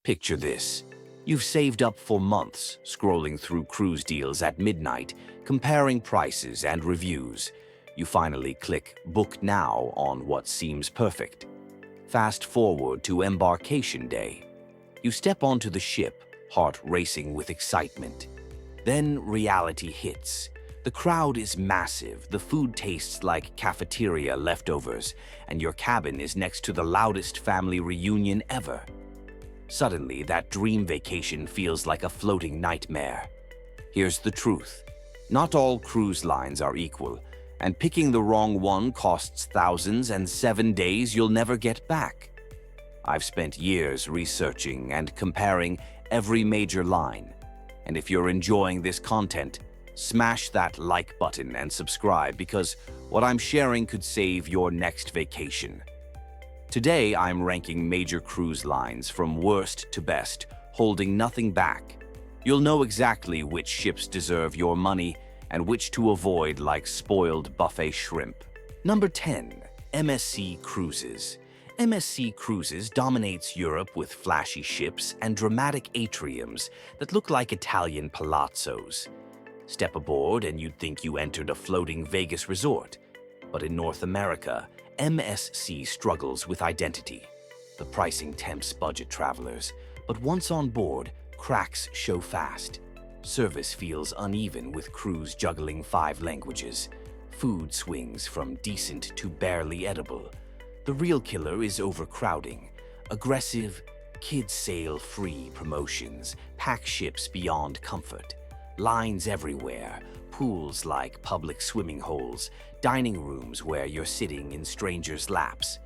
Picture this. You've saved up for months, scrolling through cruise deals at midnight, comparing prices and reviews. You finally click Book Now on what seems perfect. Fast forward to embarkation day. You step onto the ship, heart racing with excitement. Then reality hits. The crowd is massive, the food tastes like cafeteria leftovers, and your cabin is next to the loudest family reunion ever. Suddenly, that dream vacation feels like a floating nightmare. Here's the truth. Not all cruise lines are equal, and picking the wrong one costs thousands and 7 days you'll never get back. I've spent years researching and comparing every major line, and if you're enjoying this content, smash that like button and subscribe because what I'm sharing could save your next vacation. Today, I'm ranking major cruise lines from worst to best, holding nothing back. You'll know exactly which ships deserve your money and which to avoid like spoiled buffet shrimp. Number 10. MSC Cruises. MSC Cruises dominates Europe with flashy ships and dramatic atriums that look like Italian palazzos. Step aboard and you'd think you entered a floating Vegas resort. But in North America, MSC struggles with identity. The pricing tempts budget travelers, but once on board, cracks show fast. Service feels uneven with crews juggling 5 languages. Food swings from decent to barely edible. The real killer is overcrowding. Aggressive, kids sail free promotions, pack ships beyond comfort. Lines everywhere, pools like public swimming holes, dining rooms where you're sitting in strangers' laps.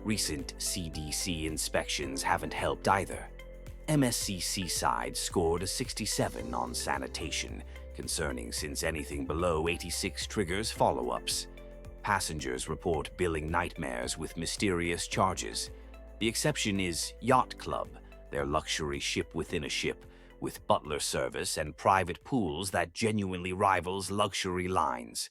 Recent CDC inspections haven't helped either. MSC Seaside scored a 67 on sanitation, concerning since anything below 86 triggers follow-ups. Passengers report billing nightmares with mysterious charges. The exception is Yacht Club, their luxury ship within a ship, with butler service and private pools that genuinely rivals luxury lines.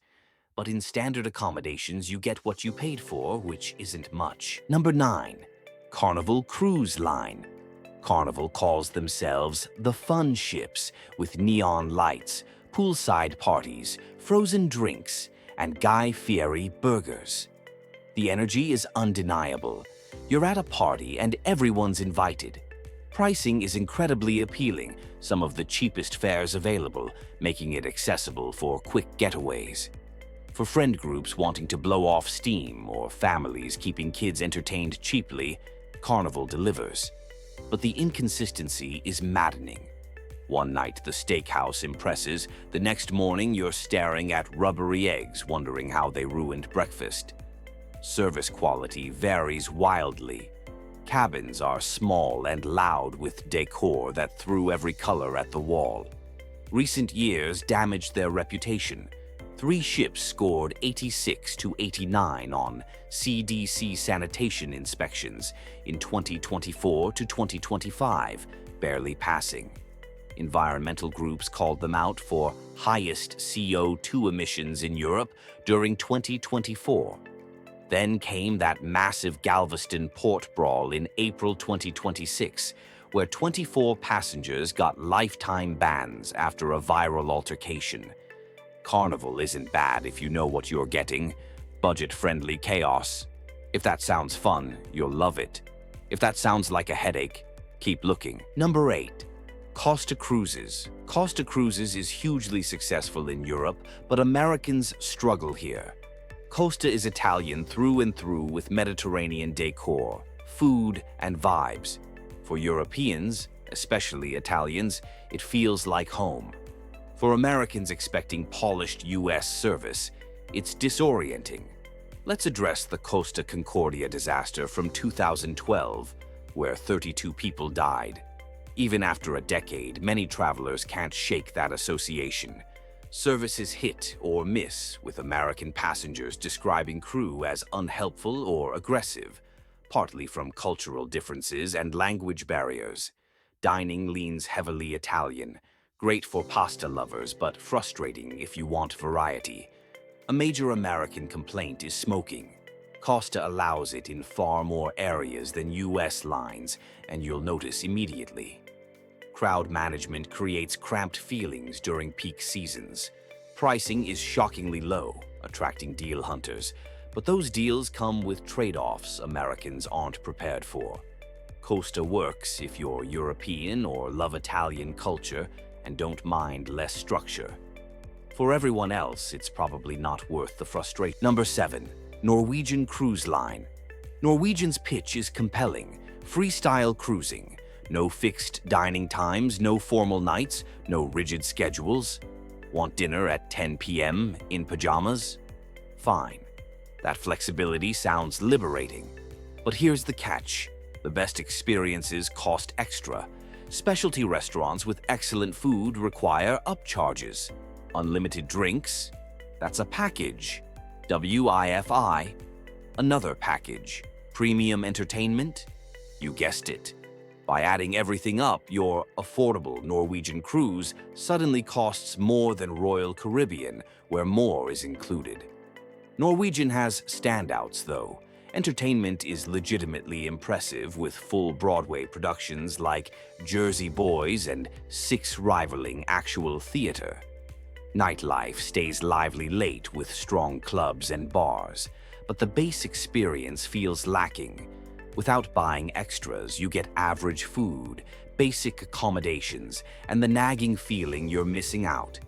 But in standard accommodations, you get what you paid for, which isn't much. Number 9. Carnival Cruise Line. Carnival calls themselves the fun ships, with neon lights, poolside parties, frozen drinks, and Guy Fieri burgers. The energy is undeniable. You're at a party and everyone's invited. Pricing is incredibly appealing, some of the cheapest fares available, making it accessible for quick getaways. For friend groups wanting to blow off steam or families keeping kids entertained cheaply, Carnival delivers. But the inconsistency is maddening. One night the steakhouse impresses, the next morning you're staring at rubbery eggs wondering how they ruined breakfast. Service quality varies wildly. Cabins are small and loud with decor that threw every color at the wall. Recent years damaged their reputation. 3 ships scored 86 to 89 on CDC sanitation inspections in 2024 to 2025, barely passing. Environmental groups called them out for highest CO2 emissions in Europe during 2024. Then came that massive Galveston port brawl in April 2026, where 24 passengers got lifetime bans after a viral altercation. Carnival isn't bad if you know what you're getting. Budget-friendly chaos. If that sounds fun, you'll love it. If that sounds like a headache, keep looking. Number 8. Costa Cruises. Costa Cruises is hugely successful in Europe, but Americans struggle here. Costa is Italian through and through with Mediterranean decor, food, and vibes. For Europeans, especially Italians, it feels like home. For Americans expecting polished US service, it's disorienting. Let's address the Costa Concordia disaster from 2012, where 32 people died. Even after a decade, many travelers can't shake that association. Service is hit or miss, with American passengers describing crew as unhelpful or aggressive, partly from cultural differences and language barriers. Dining leans heavily Italian, great for pasta lovers but frustrating if you want variety. A major American complaint is smoking. Costa allows it in far more areas than US lines, and you'll notice immediately. Crowd management creates cramped feelings during peak seasons. Pricing is shockingly low, attracting deal hunters, but those deals come with trade-offs Americans aren't prepared for. Costa works if you're European or love Italian culture and don't mind less structure. For everyone else, it's probably not worth the frustration. Number 7. Norwegian Cruise Line. Norwegian's pitch is compelling. Freestyle cruising. No fixed dining times, no formal nights, no rigid schedules. Want dinner at 10 p.m. in pajamas? Fine. That flexibility sounds liberating. But here's the catch. The best experiences cost extra. Specialty restaurants with excellent food require upcharges. Unlimited drinks? That's a package. WIFI? Another package. Premium entertainment? You guessed it. By adding everything up, your affordable Norwegian cruise suddenly costs more than Royal Caribbean, where more is included. Norwegian has standouts, though. Entertainment is legitimately impressive with full Broadway productions like Jersey Boys and 6 rivaling actual theater. Nightlife stays lively late with strong clubs and bars, but the base experience feels lacking. Without buying extras, you get average food, basic accommodations, and the nagging feeling you're missing out.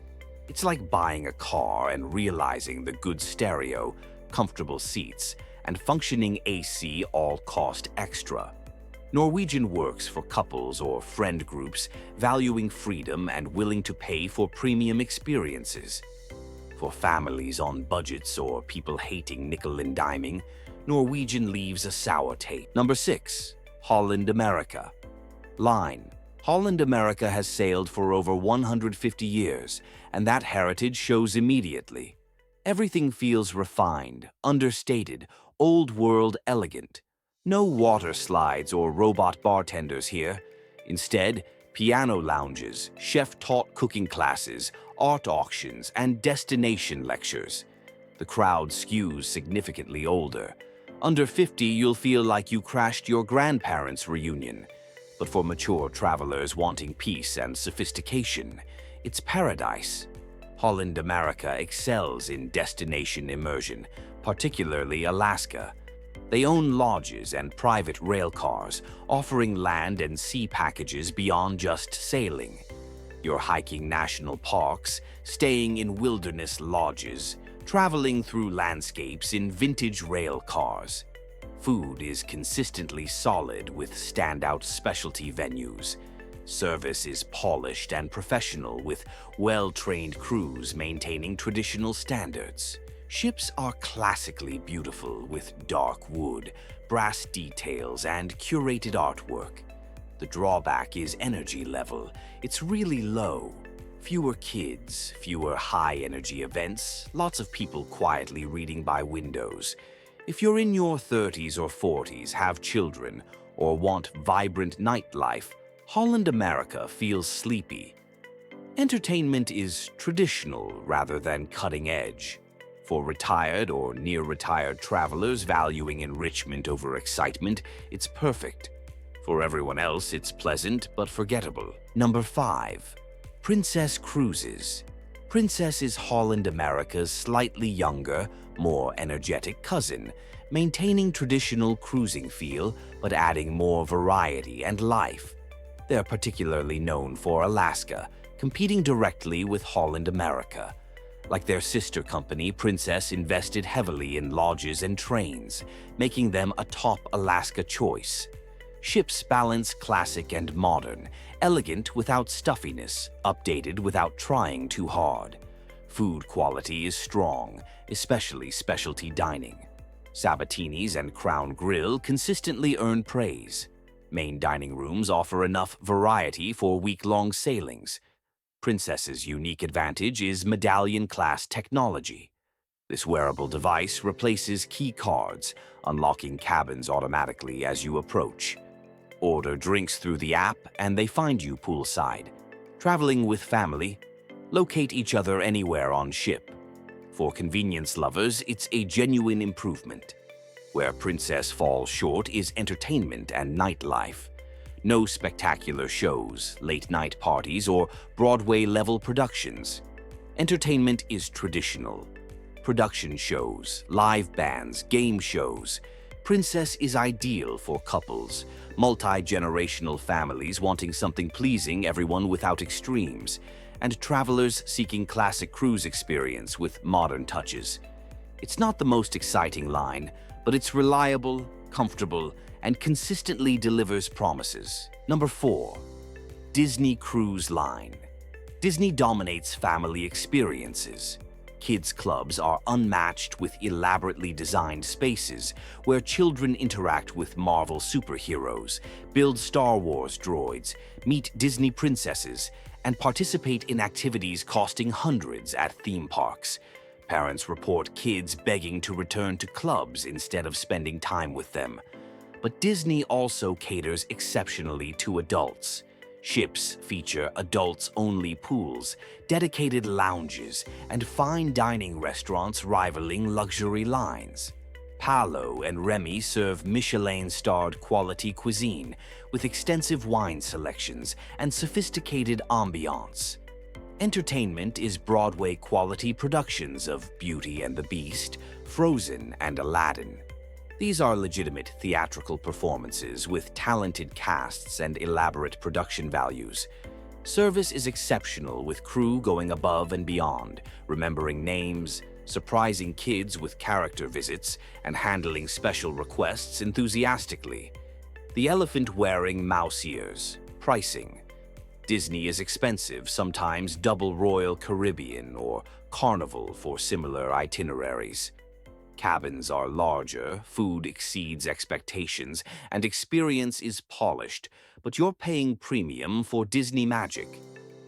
It's like buying a car and realizing the good stereo, comfortable seats, and functioning AC all cost extra. Norwegian works for couples or friend groups valuing freedom and willing to pay for premium experiences. For families on budgets or people hating nickel and diming, Norwegian leaves a sour taste. Number 6. Holland America. Line. Holland America has sailed for over 150 years, and that heritage shows immediately. Everything feels refined, understated, old-world elegant. No water slides or robot bartenders here. Instead, piano lounges, chef-taught cooking classes, art auctions, and destination lectures. The crowd skews significantly older. Under 50, you'll feel like you crashed your grandparents' reunion. But for mature travelers wanting peace and sophistication, it's paradise. Holland America excels in destination immersion, particularly Alaska. They own lodges and private rail cars, offering land and sea packages beyond just sailing. You're hiking national parks, staying in wilderness lodges, traveling through landscapes in vintage rail cars. Food is consistently solid with standout specialty venues. Service is polished and professional with well-trained crews maintaining traditional standards. Ships are classically beautiful with dark wood, brass details, and curated artwork. The drawback is energy level. It's really low. Fewer kids, fewer high-energy events, lots of people quietly reading by windows. If you're in your 30s or 40s, have children, or want vibrant nightlife, Holland America feels sleepy. Entertainment is traditional rather than cutting edge. For retired or near-retired travelers valuing enrichment over excitement, it's perfect. For everyone else, it's pleasant but forgettable. Number 5. Princess Cruises. Princess is Holland America's slightly younger, more energetic cousin, maintaining traditional cruising feel but adding more variety and life. They're particularly known for Alaska, competing directly with Holland America. Like their sister company, Princess invested heavily in lodges and trains, making them a top Alaska choice. Ships balance classic and modern, elegant without stuffiness, updated without trying too hard. Food quality is strong, especially specialty dining. Sabatini's and Crown Grill consistently earn praise. Main dining rooms offer enough variety for week-long sailings. Princess's unique advantage is medallion-class technology. This wearable device replaces key cards, unlocking cabins automatically as you approach. Order drinks through the app and they find you poolside. Traveling with family? Locate each other anywhere on ship. For convenience lovers, it's a genuine improvement. Where Princess falls short is entertainment and nightlife. No spectacular shows, late-night parties, or Broadway-level productions. Entertainment is traditional. Production shows, live bands, game shows. Princess is ideal for couples, multi-generational families wanting something pleasing everyone without extremes, and travelers seeking classic cruise experience with modern touches. It's not the most exciting line, but it's reliable, comfortable, and consistently delivers promises. Number 4. Disney Cruise Line. Disney dominates family experiences. Kids' clubs are unmatched with elaborately designed spaces where children interact with Marvel superheroes, build Star Wars droids, meet Disney princesses, and participate in activities costing hundreds at theme parks. Parents report kids begging to return to clubs instead of spending time with them. But Disney also caters exceptionally to adults. Ships feature adults-only pools, dedicated lounges, and fine dining restaurants rivaling luxury lines. Palo and Remy serve Michelin-starred quality cuisine with extensive wine selections and sophisticated ambiance. Entertainment is Broadway-quality productions of Beauty and the Beast, Frozen, and Aladdin. These are legitimate theatrical performances with talented casts and elaborate production values. Service is exceptional with crew going above and beyond, remembering names, surprising kids with character visits, and handling special requests enthusiastically. The elephant wearing mouse ears. Pricing. Disney is expensive, sometimes double Royal Caribbean or Carnival for similar itineraries. Cabins are larger, food exceeds expectations, and experience is polished, but you're paying premium for Disney magic.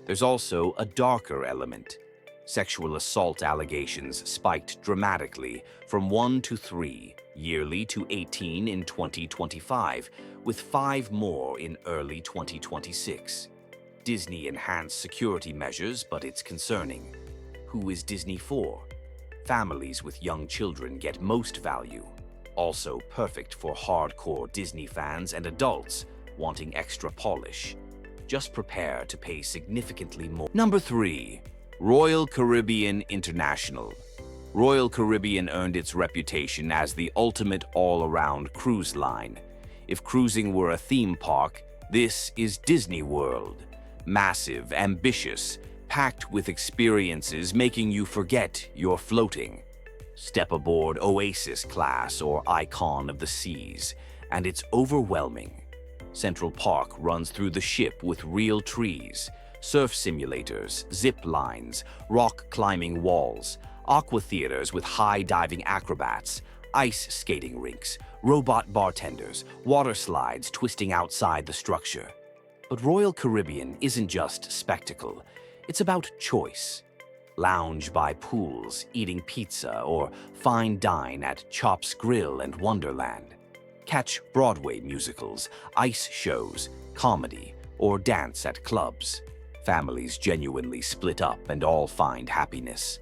There's also a darker element. Sexual assault allegations spiked dramatically from 1 to 3, yearly to 18 in 2025, with 5 more in early 2026. Disney enhanced security measures, but it's concerning. Who is Disney for? Families with young children get most value. Also perfect for hardcore Disney fans and adults wanting extra polish. Just prepare to pay significantly more. Number 3. Royal Caribbean International. Royal Caribbean earned its reputation as the ultimate all-around cruise line. If cruising were a theme park, this is Disney World. Massive, ambitious, packed with experiences making you forget you're floating. Step aboard Oasis Class or Icon of the Seas, and it's overwhelming. Central Park runs through the ship with real trees, surf simulators, zip lines, rock climbing walls, aqua theaters with high diving acrobats, ice skating rinks, robot bartenders, water slides twisting outside the structure. But Royal Caribbean isn't just spectacle. It's about choice. Lounge by pools, eating pizza, or fine dine at Chops Grill and Wonderland. Catch Broadway musicals, ice shows, comedy, or dance at clubs. Families genuinely split up and all find happiness.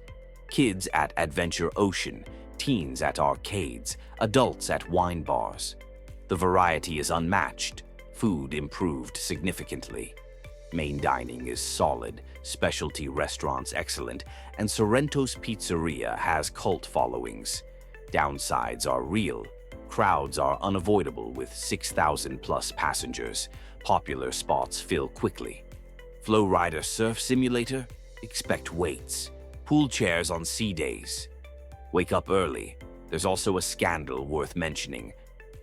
Kids at Adventure Ocean, teens at arcades, adults at wine bars. The variety is unmatched. Food improved significantly. Main dining is solid, specialty restaurants excellent, and Sorrento's Pizzeria has cult followings. Downsides are real. Crowds are unavoidable with 6,000 plus passengers. Popular spots fill quickly. Flowrider Surf Simulator? Expect waits. Pool chairs on sea days. Wake up early. There's also a scandal worth mentioning.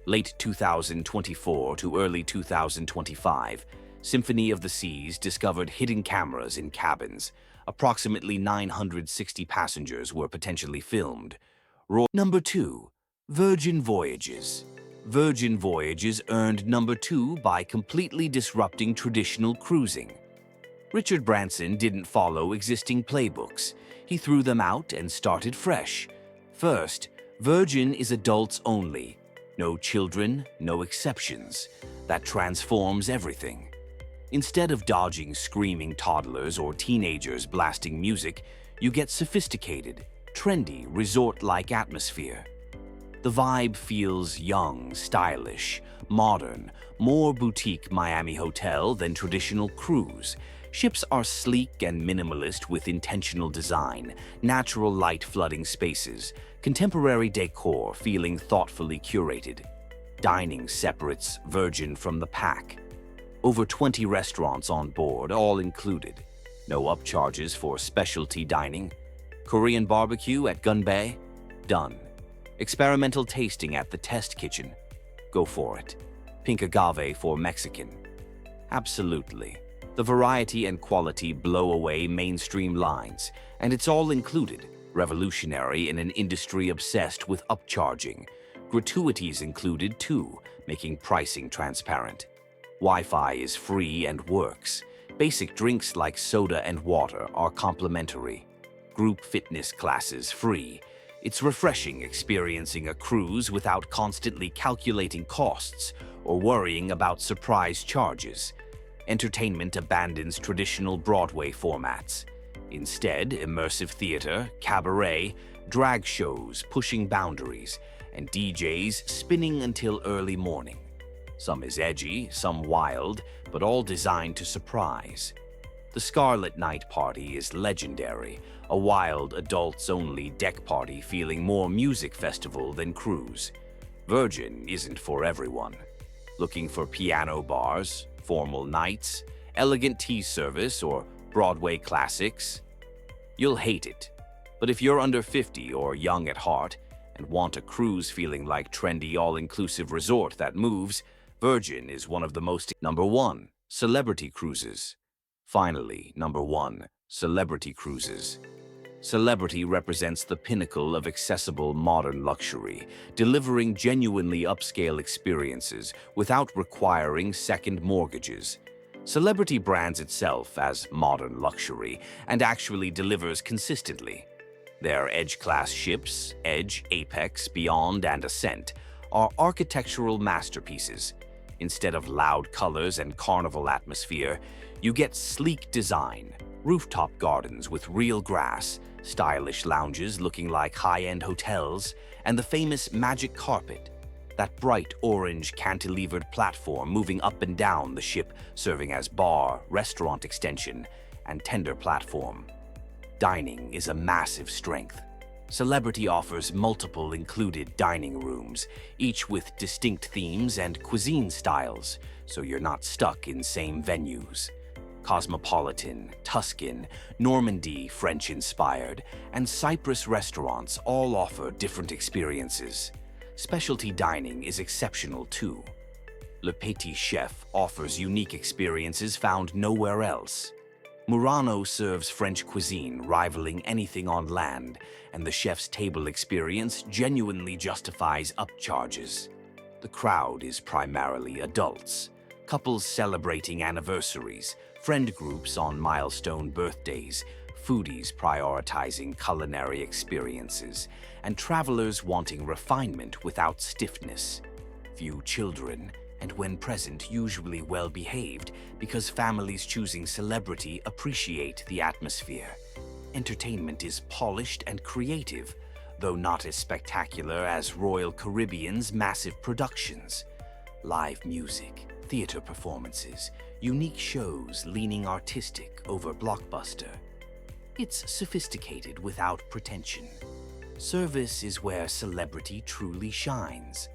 Late 2024 to early 2025, Symphony of the Seas discovered hidden cameras in cabins. Approximately 960 passengers were potentially filmed. Number 2. Virgin Voyages. Virgin Voyages earned number 2 by completely disrupting traditional cruising. Richard Branson didn't follow existing playbooks. He threw them out and started fresh. First, Virgin is adults only. No children, no exceptions. That transforms everything. Instead of dodging screaming toddlers or teenagers blasting music, you get sophisticated, trendy, resort-like atmosphere. The vibe feels young, stylish, modern, more boutique Miami hotel than traditional cruise. Ships are sleek and minimalist with intentional design, natural light flooding spaces, contemporary decor feeling thoughtfully curated. Dining separates Virgin from the pack. Over 20 restaurants on board, all included. No upcharges for specialty dining. Korean barbecue at Gun Bay? Done. Experimental tasting at the test kitchen? Go for it. Pink agave for Mexican? Absolutely. The variety and quality blow away mainstream lines, and it's all included, revolutionary in an industry obsessed with upcharging. Gratuities included too, making pricing transparent. Wi-Fi is free and works. Basic drinks like soda and water are complimentary. Group fitness classes free. It's refreshing experiencing a cruise without constantly calculating costs or worrying about surprise charges. Entertainment abandons traditional Broadway formats. Instead, immersive theater, cabaret, drag shows pushing boundaries, and DJs spinning until early morning. Some is edgy, some wild, but all designed to surprise. The Scarlet Night Party is legendary, a wild, adults-only deck party feeling more music festival than cruise. Virgin isn't for everyone. Looking for piano bars, formal nights, elegant tea service, or Broadway classics? You'll hate it. But if you're under 50 or young at heart and want a cruise feeling like trendy all-inclusive resort that moves, Virgin is one of the most. Number 1. Celebrity Cruises. Finally, number 1. Celebrity Cruises. Celebrity represents the pinnacle of accessible modern luxury, delivering genuinely upscale experiences without requiring second mortgages. Celebrity brands itself as modern luxury and actually delivers consistently. Their Edge-class ships, Edge, Apex, Beyond, and Ascent, are architectural masterpieces. Instead of loud colors and carnival atmosphere, you get sleek design, rooftop gardens with real grass, stylish lounges looking like high-end hotels, and the famous magic carpet, that bright orange cantilevered platform moving up and down the ship serving as bar, restaurant extension, and tender platform. Dining is a massive strength. Celebrity offers multiple included dining rooms, each with distinct themes and cuisine styles, so you're not stuck in same venues. Cosmopolitan, Tuscan, Normandy French-inspired, and Cyprus restaurants all offer different experiences. Specialty dining is exceptional too. Le Petit Chef offers unique experiences found nowhere else. Murano serves French cuisine rivaling anything on land, and the chef's table experience genuinely justifies upcharges. The crowd is primarily adults, couples celebrating anniversaries, friend groups on milestone birthdays, foodies prioritizing culinary experiences, and travelers wanting refinement without stiffness. Few children, and when present, usually well-behaved, because families choosing celebrity appreciate the atmosphere. Entertainment is polished and creative, though not as spectacular as Royal Caribbean's massive productions. Live music, theater performances, unique shows leaning artistic over blockbuster. It's sophisticated without pretension. Service is where celebrity truly shines.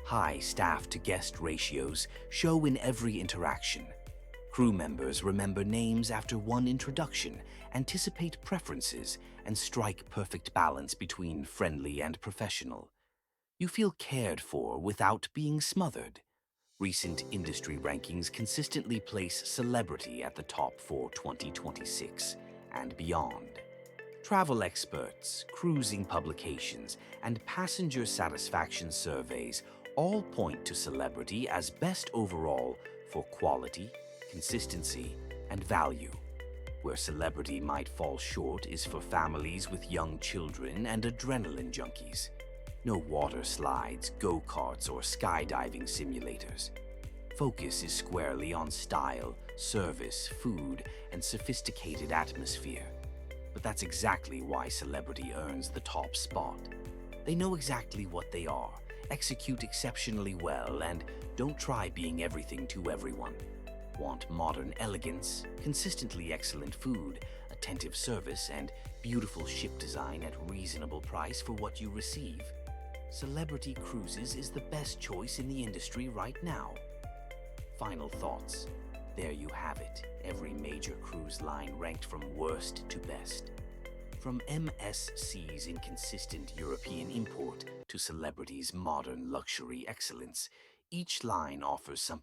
High staff-to-guest ratios show in every interaction. Crew members remember names after one introduction, anticipate preferences, and strike perfect balance between friendly and professional. You feel cared for without being smothered. Recent industry rankings consistently place celebrity at the top for 2026 and beyond. Travel experts, cruising publications, and passenger satisfaction surveys all point to celebrity as best overall for quality, consistency, and value. Where celebrity might fall short is for families with young children and adrenaline junkies. No water slides, go-karts, or skydiving simulators. Focus is squarely on style, service, food, and sophisticated atmosphere. But that's exactly why celebrity earns the top spot. They know exactly what they are, execute exceptionally well, and don't try being everything to everyone. Want modern elegance, consistently excellent food, attentive service, and beautiful ship design at reasonable price for what you receive? Celebrity Cruises is the best choice in the industry right now. Final thoughts. There you have it, every major cruise line ranked from worst to best. From MSC's inconsistent European import to Celebrity's modern luxury excellence, each line offers something